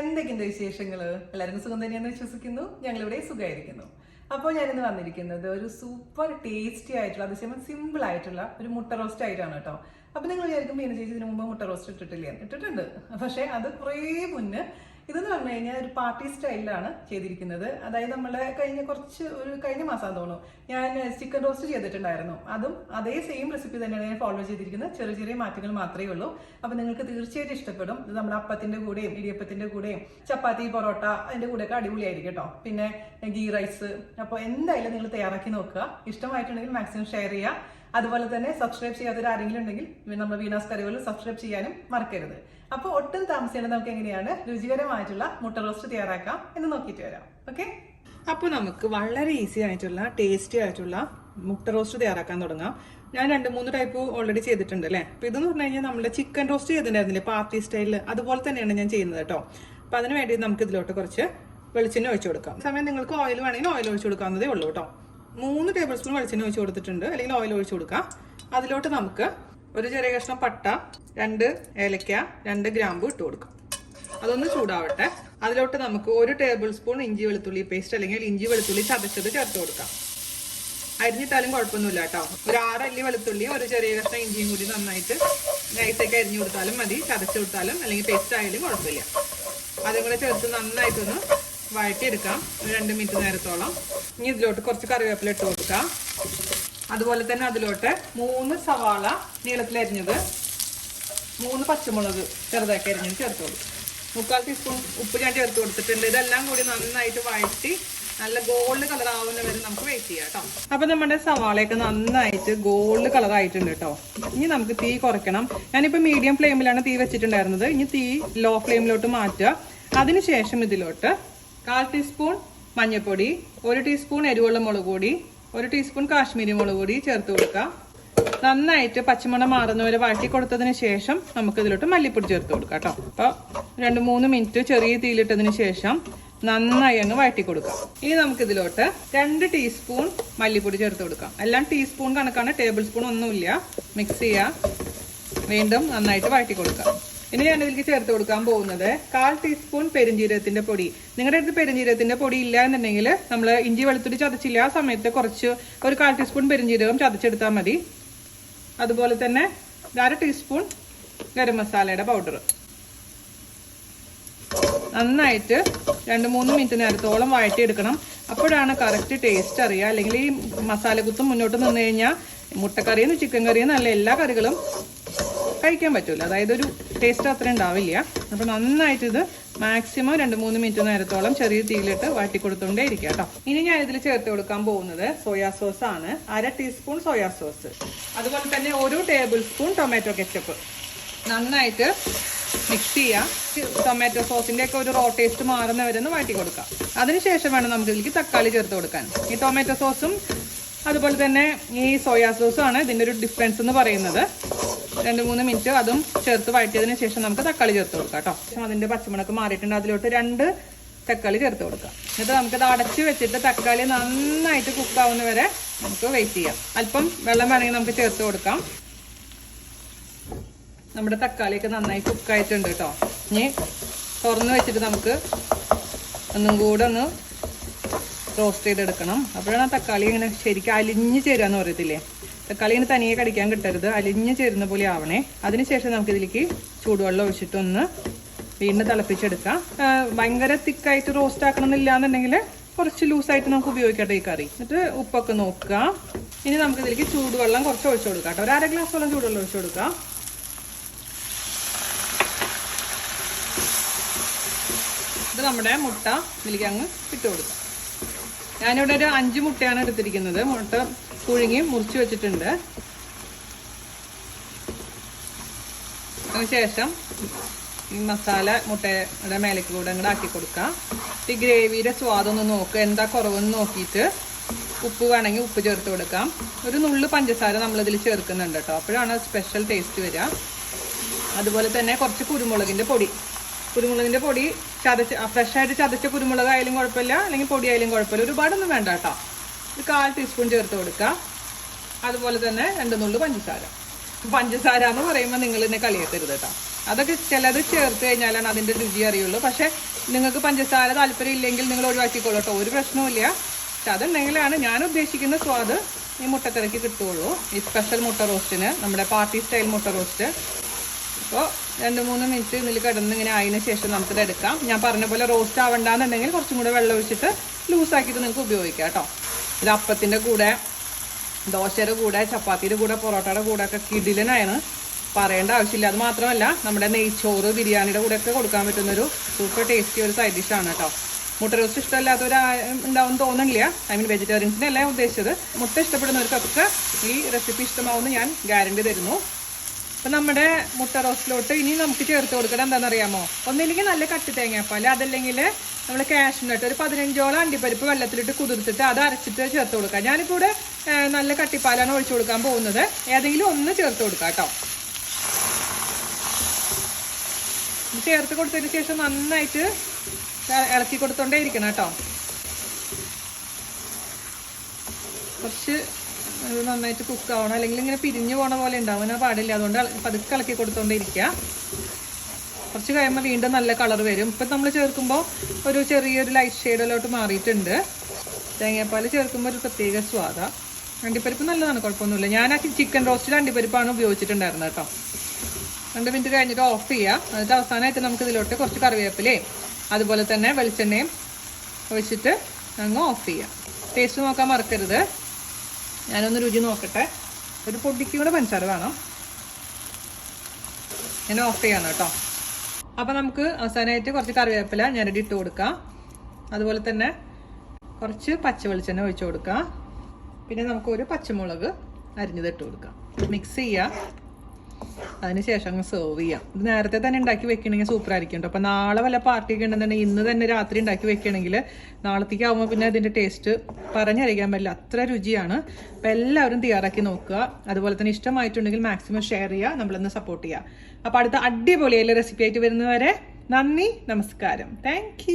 എന്തൊക്കെയുണ്ട് വിശേഷങ്ങൾ? എല്ലാവർക്കും സുഖം തന്നെയാണെന്ന് വിശ്വസിക്കുന്നു. ഞങ്ങളിവിടെ സുഖമായിരിക്കുന്നു. അപ്പോൾ ഞാനിന്ന് വന്നിരിക്കുന്നത് ഒരു സൂപ്പർ ടേസ്റ്റി ആയിട്ടുള്ള അതേസമയം സിമ്പിൾ ആയിട്ടുള്ള ഒരു മുട്ട റോസ്റ്റ് ആയിട്ടാണ് കേട്ടോ. അപ്പോൾ നിങ്ങൾ വിചാരിക്കും മീന ചേച്ചി ഇതിനു മുമ്പ് മുട്ട റോസ്റ്റ് ഇട്ടിട്ടില്ല? ഇട്ടിട്ടുണ്ട്, പക്ഷേ അത് കുറേ മുന്നേ. ഇതെന്ന് പറഞ്ഞു കഴിഞ്ഞാൽ ഒരു പാർട്ടി സ്റ്റൈലിലാണ് ചെയ്തിരിക്കുന്നത്. അതായത് നമ്മളെ കഴിഞ്ഞ മാസം തോന്നുന്നു ഞാൻ ചിക്കൻ റോസ്റ്റ് ചെയ്തിട്ടുണ്ടായിരുന്നു. അതും അതേ സെയിം റെസിപ്പി തന്നെയാണ് ഞാൻ ഫോളോ ചെയ്തിരിക്കുന്നത്. ചെറിയ ചെറിയ മാറ്റങ്ങൾ മാത്രമേ ഉള്ളൂ. അപ്പോൾ നിങ്ങൾക്ക് തീർച്ചയായിട്ടും ഇഷ്ടപ്പെടും. ഇത് നമ്മുടെ അപ്പത്തിന്റെ കൂടെയും ഇടിയപ്പത്തിന്റെ കൂടെയും ചപ്പാത്തി പൊറോട്ട അതിന്റെ കൂടെയൊക്കെ അടിപൊളിയായിരിക്കും കേട്ടോ. പിന്നെ ഗീ റൈസ്. അപ്പോൾ എന്തായാലും നിങ്ങൾ തയ്യാറാക്കി നോക്കുക. ഇഷ്ടമായിട്ടുണ്ടെങ്കിൽ മാക്സിമം ഷെയർ ചെയ്യുക. അതുപോലെ തന്നെ സബ്സ്ക്രൈബ് ചെയ്യാത്തവർ ആരെങ്കിലും ഉണ്ടെങ്കിൽ നമ്മുടെ വീണാസ് കറികളിൽ സബ്സ്ക്രൈബ് ചെയ്യാനും മറക്കരുത്. അപ്പോൾ ഒട്ടും താമസിയാതെ നമുക്ക് എങ്ങനെയാണ് രുചികരമായിട്ടുള്ള മുട്ട റോസ്റ്റ് തയ്യാറാക്കാം എന്ന് നോക്കിയിട്ട് വരാം. ഓക്കെ, അപ്പോൾ നമുക്ക് വളരെ ഈസി ആയിട്ടുള്ള ടേസ്റ്റി ആയിട്ടുള്ള മുട്ട റോസ്റ്റ് തയ്യാറാക്കാൻ തുടങ്ങാം. ഞാൻ 2-3 ടൈപ്പ് ഓൾറെഡി ചെയ്തിട്ടുണ്ട് അല്ലേ. അപ്പോൾ ഇതെന്ന് പറഞ്ഞു കഴിഞ്ഞാൽ നമ്മുടെ ചിക്കൻ റോസ്റ്റ് ചെയ്തിട്ടുണ്ടായിരുന്നില്ലേ പാർട്ടി സ്റ്റൈലിൽ, അതുപോലെ തന്നെയാണ് ഞാൻ ചെയ്യുന്നത് കേട്ടോ. അപ്പോൾ അതിന് വേണ്ടി നമുക്ക് ഇതിലോട്ട് കുറച്ച് വെളിച്ചെണ്ണ ഒഴിച്ചു കൊടുക്കാം. സമയം നിങ്ങൾക്ക് ഓയിൽ വേണമെങ്കിൽ ഓയിൽ ഒഴിച്ചു കൊടുക്കാവുന്നതേ ഉള്ളൂ കേട്ടോ. 3 ടേബിൾ സ്പൂൺ വെളിച്ചെണ്ണ ഒഴിച്ചു കൊടുത്തിട്ടുണ്ട്, അല്ലെങ്കിൽ ഓയിൽ ഒഴിച്ചു കൊടുക്കാം. അതിലോട്ട് നമുക്ക് ഒരു ചെറിയ കഷ്ണം പട്ട, 2 ഏലക്ക, 2 ഗ്രാമ്പു ഇട്ട് കൊടുക്കാം. അതൊന്ന് ചൂടാവട്ടെ. അതിലോട്ട് നമുക്ക് 1 ടേബിൾ സ്പൂൺ ഇഞ്ചി വെളുത്തുള്ളി പേസ്റ്റ്, അല്ലെങ്കിൽ ഇഞ്ചി വെളുത്തുള്ളി ചതച്ചത് ചേർത്ത് കൊടുക്കാം. അരിഞ്ഞിട്ടാലും കുഴപ്പമൊന്നുമില്ല കേട്ടോ. ഒരു 6 അല്ലി വെളുത്തുള്ളിയും ഒരു ചെറിയ കഷ്ണം ഇഞ്ചിയും കൂടി നന്നായിട്ട് നൈസൊക്കെ അരിഞ്ഞു കൊടുത്താലും മതി, ചതച്ചു കൊടുത്താലും അല്ലെങ്കിൽ പേസ്റ്റ് ആയാലും കുഴപ്പമില്ല. അതും കൂടെ ചേർത്ത് നന്നായിട്ടൊന്ന് വഴറ്റിയെടുക്കാം ഒരു 2 മിനിറ്റ് നേരത്തോളം. ഇനി ഇതിലോട്ട് കുറച്ച് കറിവേപ്പില ഇട്ട് കൊടുക്കാം. അതുപോലെ തന്നെ അതിലോട്ട് 3 സവാള നീളത്തിലരിഞ്ഞത്, 3 പച്ചമുളക് ചെറുതാക്കി അരിഞ്ഞത് ചേർത്ത് കൊടുക്കും. 3/4 ടീസ്പൂൺ ഉപ്പ് ഞാൻ ചേർത്ത് കൊടുത്തിട്ടുണ്ട്. ഇതെല്ലാം കൂടി നന്നായിട്ട് വഴറ്റി നല്ല ഗോൾഡ് കളർ ആവുന്ന വരെ നമുക്ക് വെയിറ്റ് ചെയ്യാം കേട്ടോ. അപ്പൊ നമ്മുടെ സവാളയൊക്കെ നന്നായിട്ട് ഗോൾഡ് കളർ ആയിട്ടുണ്ട് കേട്ടോ. ഇനി നമുക്ക് തീ കുറയ്ക്കണം. ഞാനിപ്പോ മീഡിയം ഫ്ലെയിമിലാണ് തീ വെച്ചിട്ടുണ്ടായിരുന്നത്. ഇനി തീ ലോ ഫ്ലെയിമിലോട്ട് മാറ്റുക. അതിനുശേഷം ഇതിലോട്ട് 1/4 ടീസ്പൂൺ മഞ്ഞൾപ്പൊടി, 1 ടീസ്പൂൺ എരിവുള്ള മുളക് പൊടി, 1 ടീസ്പൂൺ കാശ്മീരി മുളക് പൊടി ചേർത്ത് കൊടുക്കുക. നന്നായിട്ട് പച്ചമണം മാറുന്ന വരെ വഴറ്റി കൊടുത്തതിന് ശേഷം നമുക്ക് ഇതിലോട്ട് മല്ലിപ്പൊടി ചേർത്ത് കൊടുക്കാം കേട്ടോ. അപ്പോൾ 2-3 മിനിറ്റ് ചെറിയ തീയിലിട്ടതിന് ശേഷം നന്നായി അങ്ങ് വഴറ്റി കൊടുക്കാം. ഇനി നമുക്ക് ഇതിലോട്ട് 2 ടീസ്പൂൺ മല്ലിപ്പൊടി ചേർത്ത് കൊടുക്കാം. എല്ലാം ടീസ്പൂൺ കണക്കാണ്, ടേബിൾ സ്പൂൺ ഒന്നുമില്ല. മിക്സ് ചെയ്യുക, വീണ്ടും നന്നായിട്ട് വഴറ്റി കൊടുക്കാം. ഇനി ഞാൻ ഇതിലേക്ക് ചേർത്ത് കൊടുക്കാൻ പോകുന്നത് 1/4 ടീസ്പൂൺ പെരുംജീരകത്തിന്റെ പൊടി. നിങ്ങളുടെ അടുത്ത് പെരുംജീരകത്തിന്റെ പൊടി ഇല്ല എന്നുണ്ടെങ്കിൽ നമ്മൾ ഇഞ്ചി വെളുത്തുള്ളി ചതച്ചില്ല ആ സമയത്ത് കുറച്ച് ഒരു 1/4 ടീസ്പൂൺ പെരുംജീരകം ചതച്ചെടുത്താൽ മതി. അതുപോലെ തന്നെ 1/2 ടീസ്പൂൺ ഗരം മസാലയുടെ പൗഡർ. നന്നായിട്ട് 2-3 മിനിറ്റ് നേരത്തോളം വഴറ്റിയെടുക്കണം. അപ്പോഴാണ് കറക്റ്റ് ടേസ്റ്റ് അറിയുക. അല്ലെങ്കിൽ ഈ മസാലക്കുത്തും മുന്നോട്ട് നിന്ന് കഴിഞ്ഞാൽ മുട്ടക്കറിയെന്ന് ചിക്കൻ കറിയെന്ന് അല്ല എല്ലാ കറികളും കഴിക്കാൻ പറ്റില്ല. അതായത് ഒരു ടേസ്റ്റ് അത്ര ഉണ്ടാവില്ല. അപ്പോൾ നന്നായിട്ട് ഇത് മാക്സിമം 2-3 മിനിറ്റ് നേരത്തോളം ചെറിയ തീയിലിട്ട് വാട്ടി കൊടുത്തോണ്ടേ ഇരിക്കുക കേട്ടോ. ഇനി ഞാൻ ഇതിൽ ചേർത്ത് കൊടുക്കാൻ പോകുന്നത് സോയാ സോസ് ആണ്. 1/2 ടീസ്പൂൺ സോയാ സോസ്. അതുപോലെ തന്നെ 1 ടേബിൾ സ്പൂൺ ടൊമാറ്റോ കെച്ചപ്പ്. നന്നായിട്ട് മിക്സ് ചെയ്യുക. ടൊമാറ്റോ സോസിന്റെ ഒക്കെ ഒരു റോ ടേസ്റ്റ് മാറുന്നവരെന്ന് വാട്ടി കൊടുക്കാം. അതിനുശേഷം വേണം നമുക്ക് ഇതിലേക്ക് തക്കാളി ചേർത്ത് കൊടുക്കാൻ. ഈ ടൊമാറ്റോ സോസും അതുപോലെ തന്നെ ഈ സോയാ സോസും ആണ് ഇതിന്റെ ഒരു ഡിഫറൻസ് എന്ന് പറയുന്നത്. 2-3 മിനിറ്റ് അതും ചേർത്ത് വഴറ്റിയതിന് ശേഷം നമുക്ക് തക്കാളി ചേർത്ത് കൊടുക്കാം കേട്ടോ. അതിന്റെ പച്ചമുളക് മാറിയിട്ടുണ്ട്. അതിലോട്ട് 2 തക്കാളി ചേർത്ത് കൊടുക്കാം. എന്നിട്ട് നമുക്കത് അടച്ച് വെച്ചിട്ട് തക്കാളി നന്നായിട്ട് കുക്കാവുന്ന വരെ നമുക്ക് വെയിറ്റ് ചെയ്യാം. അല്പം വെള്ളം വേണമെങ്കിൽ നമുക്ക് ചേർത്ത് കൊടുക്കാം. നമ്മുടെ തക്കാളിയൊക്കെ നന്നായി കുക്കായിട്ടുണ്ട് കേട്ടോ. ഇനി തുറന്ന് വെച്ചിട്ട് നമുക്ക് ഒന്നും കൂടെ ഒന്ന് റോസ്റ്റ് ചെയ്തെടുക്കണം. അപ്പോഴാണ് ആ തക്കാളി ഇങ്ങനെ ശരിക്കും അലിഞ്ഞ് ചേരുകയെന്ന് പറയത്തില്ലേ. തക്കാളി ഇങ്ങനെ തനിയെ കടിക്കാൻ കിട്ടരുത്, അലിഞ്ഞ് ചേരുന്ന പോലെ ആവണേ. അതിനുശേഷം നമുക്ക് ഇതിലേക്ക് ചൂടുവെള്ളം ഒഴിച്ചിട്ടൊന്ന് വീണ്ടും തിളപ്പിച്ചെടുക്കാം. ഭയങ്കര തിക്കായിട്ട് റോസ്റ്റ് ആക്കണം എന്നില്ല എന്നുണ്ടെങ്കിൽ കുറച്ച് ലൂസായിട്ട് നമുക്ക് ഉപയോഗിക്കട്ടെ ഈ കറി. എന്നിട്ട് ഉപ്പൊക്കെ നോക്കുക. ഇനി നമുക്ക് ഇതിലേക്ക് ചൂടുവെള്ളം കുറച്ച് ഒഴിച്ചു കൊടുക്കാം കേട്ടോ. ഒരു 1/2 ഗ്ലാസോളം ചൂടുവെള്ളം ഒഴിച്ചു കൊടുക്കാം. ഇത് നമ്മുടെ മുട്ട ഇതിലേക്ക് അങ്ങ് ഇട്ട് കൊടുക്കാം. ഞാനിവിടെ ഒരു 5 മുട്ടയാണ് എടുത്തിരിക്കുന്നത്. മുട്ട പുഴുങ്ങി മുറിച്ച് വെച്ചിട്ടുണ്ട്. അതിനുശേഷം ഈ മസാല മുട്ടയുടെ മേലേക്ക് കൂടെ അങ്ങോട്ട് ആക്കി കൊടുക്കാം. ഈ ഗ്രേവിയുടെ സ്വാദൊന്ന് നോക്കുക, എന്താ കുറവെന്ന് നോക്കിയിട്ട് ഉപ്പ് വേണമെങ്കിൽ ഉപ്പ് ചേർത്ത് കൊടുക്കാം. ഒരു നുള്ളു പഞ്ചസാര നമ്മളിതിൽ ചേർക്കുന്നുണ്ട് കേട്ടോ. അപ്പോഴാണ് സ്പെഷ്യൽ ടേസ്റ്റ് വരിക. അതുപോലെ തന്നെ കുറച്ച് കുരുമുളകിൻ്റെ പൊടി ഫ്രഷായിട്ട് ചതച്ച കുരുമുളക് ആയാലും കുഴപ്പമില്ല, അല്ലെങ്കിൽ പൊടി ആയാലും കുഴപ്പമില്ല. ഒരുപാടൊന്നും വേണ്ട കേട്ടോ. ഒരു 1/4 ടീസ്പൂൺ ചേർത്ത് കൊടുക്കുക. അതുപോലെ തന്നെ 2 നുള്ളു പഞ്ചസാര എന്ന് പറയുമ്പോൾ നിങ്ങൾ എന്നെ കളിയാക്കരുത് കേട്ടോ. അതൊക്കെ ചിലത് ചേർത്ത് കഴിഞ്ഞാലാണ് അതിൻ്റെ രുചി അറിയുള്ളൂ. പക്ഷേ നിങ്ങൾക്ക് പഞ്ചസാര താല്പര്യം ഇല്ലെങ്കിൽ നിങ്ങൾ ഒഴിവാക്കിക്കോളൂ കേട്ടോ, ഒരു പ്രശ്നവുമില്ല. പക്ഷെ അതുണ്ടെങ്കിലാണ് ഞാൻ ഉദ്ദേശിക്കുന്ന സ്വാദ് ഈ മുട്ടക്കറിക്ക് കിട്ടുകയുള്ളൂ. ഈ സ്പെഷ്യൽ മുട്ട റോസ്റ്റിന്, നമ്മുടെ പാർട്ടി സ്റ്റൈൽ മുട്ട റോസ്റ്റ്. അപ്പോൾ 2-3 മിനിറ്റ് ഇതിൽ കിടന്ന് ഇങ്ങനെ ആയതിനു ശേഷം നമുക്കിത് എടുക്കാം. ഞാൻ പറഞ്ഞ പോലെ റോസ്റ്റ് ആവണ്ടെന്നുണ്ടെങ്കിൽ കുറച്ചും കൂടെ വെള്ളം ഒഴിച്ചിട്ട് ലൂസാക്കിയിട്ട് നിങ്ങൾക്ക് ഉപയോഗിക്കാം കേട്ടോ. ഇത് അപ്പത്തിൻ്റെ കൂടെ, ദോശയുടെ കൂടെ, ചപ്പാത്തിയുടെ കൂടെ, പൊറോട്ടയുടെ കൂടെ ഒക്കെ കിടിലനാണ്, പറയേണ്ട ആവശ്യമില്ല. അത് മാത്രമല്ല നമ്മുടെ നെയ്ച്ചോറ്, ബിരിയാണിയുടെ കൂടെ ഒക്കെ കൊടുക്കാൻ പറ്റുന്നൊരു സൂപ്പർ ടേസ്റ്റി ഒരു സൈഡ് ഡിഷാണ് കേട്ടോ. മുട്ട റോസ്റ്റ് ഇഷ്ടമില്ലാത്തവർ ഉണ്ടാവും തോന്നുന്നില്ല. വെജിറ്റേറിയൻസിനല്ല ഉദ്ദേശിച്ചത്. മുട്ട ഇഷ്ടപ്പെടുന്നവർക്കൊക്കെ ഈ റെസിപ്പി ഇഷ്ടമാവുമെന്ന് ഞാൻ ഗ്യാരണ്ടി തരുന്നു. അപ്പം നമ്മുടെ മുട്ട റോസ്റ്റിലോട്ട് ഇനി നമുക്ക് ചേർത്ത് കൊടുക്കണം എന്താണെന്നറിയാമോ? ഒന്നില്ലെങ്കിൽ നല്ല കട്ടി തേങ്ങാപ്പാൽ, അതല്ലെങ്കിൽ നമ്മൾ കാഷ്നട്ട് ഒരു 15ഓളം അണ്ടിപ്പരിപ്പ് വെള്ളത്തിലിട്ട് കുതിർത്തിട്ട് അത് അരച്ചിട്ട് ചേർത്ത് കൊടുക്കാം. ഞാനിപ്പോൾ ഇവിടെ നല്ല കട്ടിപ്പാലാണ് ഒഴിച്ചു കൊടുക്കാൻ പോകുന്നത്. ഏതെങ്കിലും ഒന്ന് ചേർത്ത് കൊടുക്കാം കേട്ടോ. ചേർത്ത് കൊടുത്തതിന് ശേഷം നന്നായിട്ട് ഇളക്കി കൊടുത്തോണ്ടേ ഇരിക്കണം കേട്ടോ. കുറച്ച് നന്നായിട്ട് കുക്കാവണം, അല്ലെങ്കിൽ ഇങ്ങനെ പിരിഞ്ഞു പോണ പോലെ ഉണ്ടാവാൻ പാടില്ല. അതുകൊണ്ട് പതുക്കെ ഇളക്കി കൊടുത്തോണ്ടേ ഇരിക്കുക. കുറച്ച് കഴിയുമ്പോൾ വീണ്ടും നല്ല കളർ വരും. ഇപ്പം നമ്മൾ ചേർക്കുമ്പോൾ ഒരു ചെറിയൊരു ലൈറ്റ് ഷെയ്ഡിലോട്ട് മാറിയിട്ടുണ്ട്. തേങ്ങാപ്പാൽ ചേർക്കുമ്പോൾ ഒരു പ്രത്യേക സ്വാദാണ്. അണ്ടിപ്പരിപ്പ് നല്ലതാണ്, കുഴപ്പമൊന്നുമില്ല. ഞാൻ ആ ചിക്കൻ റോസ്റ്റിൽ അണ്ടിപ്പരിപ്പാണ് ഉപയോഗിച്ചിട്ടുണ്ടായിരുന്നത് കേട്ടോ. 2 മിനിറ്റ് കഴിഞ്ഞിട്ട് ഓഫ് ചെയ്യുക. എന്നിട്ട് അവസാനമായിട്ട് നമുക്ക് ഇതിലോട്ട് കുറച്ച് കറിവേപ്പിലയും അതുപോലെ തന്നെ വെളിച്ചെണ്ണയും ഒഴിച്ചിട്ട് അങ്ങ് ഓഫ് ചെയ്യാം. ടേസ്റ്റ് നോക്കാൻ മറക്കരുത്. ഞാനൊന്ന് രുചി നോക്കട്ടെ. ഒരു പൊടിക്കും കൂടെ പഞ്ചസാര വേണം. ഞാൻ ഓഫ് ചെയ്യണം കേട്ടോ. അപ്പം നമുക്ക് അവസാനമായിട്ട് കുറച്ച് കറിവേപ്പില ഞാനിട്ട് ഇട്ട് കൊടുക്കാം. അതുപോലെ തന്നെ കുറച്ച് പച്ച വെളിച്ചെണ്ണ ഒഴിച്ചു കൊടുക്കാം. പിന്നെ നമുക്ക് ഒരു പച്ചമുളക് അരിഞ്ഞത് ഇട്ട് കൊടുക്കാം. മിക്സ് ചെയ്യാം. അതിനുശേഷം അങ്ങ് സെർവ് ചെയ്യാം. ഇത് നേരത്തെ തന്നെ ഉണ്ടാക്കി വെക്കണമെങ്കിൽ സൂപ്പർ ആയിരിക്കും കേട്ടോ. അപ്പം നാളെ വല്ല പാർട്ടിയൊക്കെ ഉണ്ടെന്നുണ്ടെങ്കിൽ ഇന്ന് തന്നെ രാത്രി ഉണ്ടാക്കി വെക്കണമെങ്കിൽ നാളത്തേക്ക് ആകുമ്പോൾ പിന്നെ അതിൻ്റെ ടേസ്റ്റ് പറഞ്ഞറിയിക്കാൻ പറ്റില്ല, അത്ര രുചിയാണ്. അപ്പം എല്ലാവരും തയ്യാറാക്കി നോക്കുക. അതുപോലെ തന്നെ ഇഷ്ടമായിട്ടുണ്ടെങ്കിൽ മാക്സിമം ഷെയർ ചെയ്യുക, നമ്മളൊന്ന് സപ്പോർട്ട് ചെയ്യുക. അപ്പോൾ അടുത്ത അടിപൊളിയായ റെസിപ്പി ആയിട്ട് വരുന്നവരെ നന്ദി, നമസ്കാരം. താങ്ക്